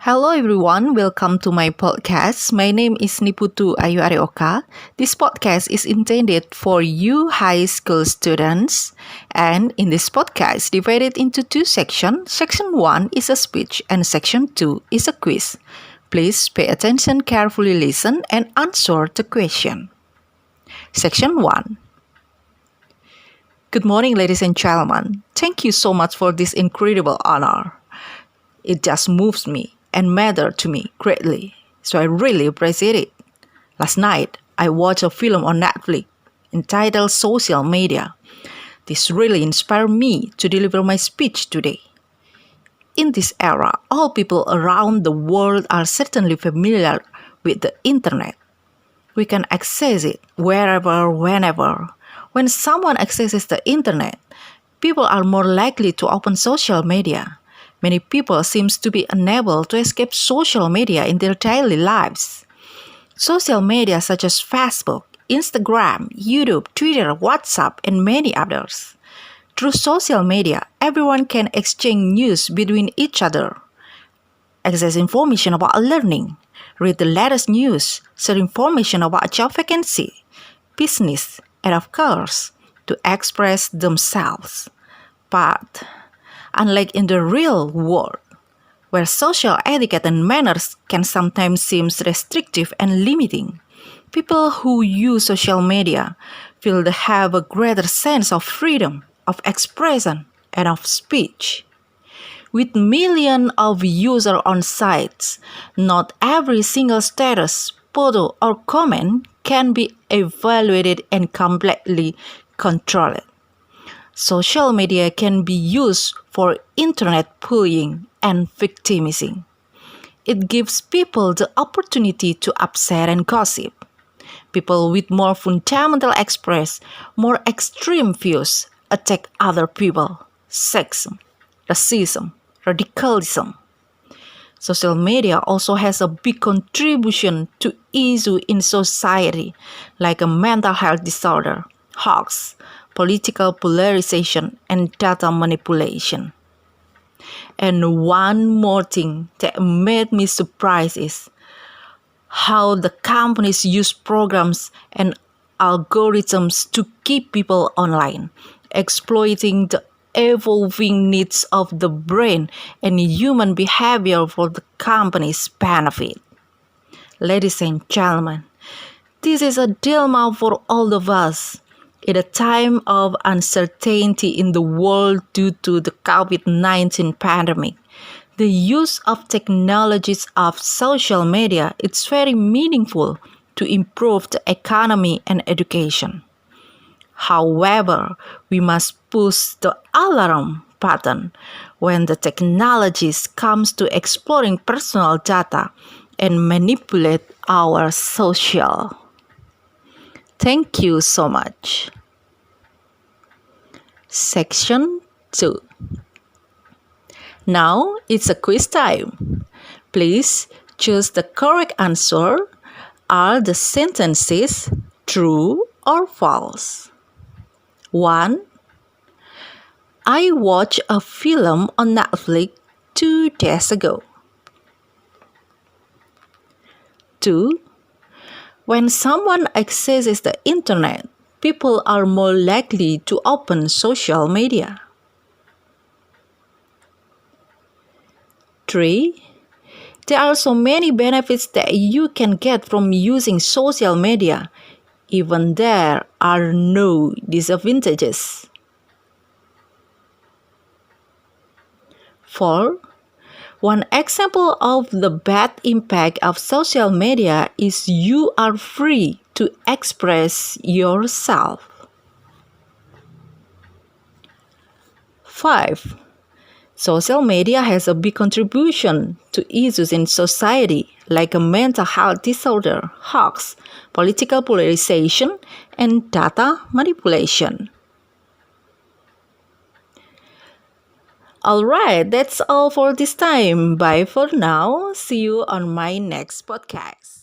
Hello everyone, welcome to my podcast. My name is Niputu Ayu Areoka. This podcast is intended for you high school students, and in this podcast divided into two sections. Section 1 is a speech and section 2 is a quiz. Please pay attention, carefully listen and answer the question. Section 1. Good morning ladies and gentlemen. Thank you so much for this incredible honor. It just moves me and matter to me greatly, so I really appreciate it. Last night, I watched a film on Netflix entitled Social Media. This really inspired me to deliver my speech today. In this era, all people around the world are certainly familiar with the internet. We can access it wherever, whenever. When someone accesses the internet, people are more likely to open social media. Many people seem to be unable to escape social media in their daily lives. Social media such as Facebook, Instagram, YouTube, Twitter, WhatsApp, and many others. Through social media, everyone can exchange news between each other, access information about learning, read the latest news, share information about job vacancy, business, and of course, to express themselves. But unlike in the real world, where social etiquette and manners can sometimes seem restrictive and limiting, people who use social media feel they have a greater sense of freedom, of expression, and of speech. With millions of users on sites, not every single status, photo, or comment can be evaluated and completely controlled. Social media can be used for internet bullying and victimizing. It gives people the opportunity to upset and gossip. People with more fundamental express more extreme views attack other people, sexism, racism, radicalism. Social media also has a big contribution to issues in society like a mental health disorder, hoax, political polarization, and data manipulation. And one more thing that made me surprised is how the companies use programs and algorithms to keep people online, exploiting the evolving needs of the brain and human behavior for the company's benefit. Ladies and gentlemen, this is a dilemma for all of us. In a time of uncertainty in the world due to the COVID-19 pandemic, the use of technologies of social media is very meaningful to improve the economy and education. However, we must push the alarm button when the technologies comes to exploring personal data and manipulate our social. Thank you so much. Section 2. Now it's a quiz time. Please choose the correct answer. Are the sentences true or false? 1. I watched a film on Netflix 2 days ago. 2. When someone accesses the internet, people are more likely to open social media. 3. There are so many benefits that you can get from using social media, even there are no disadvantages. 4. One example of the bad impact of social media is you are free to express yourself. 5. Social media has a big contribution to issues in society like a mental health disorder, hoax, political polarization, and data manipulation. Alright, that's all for this time. Bye for now. See you on my next podcast.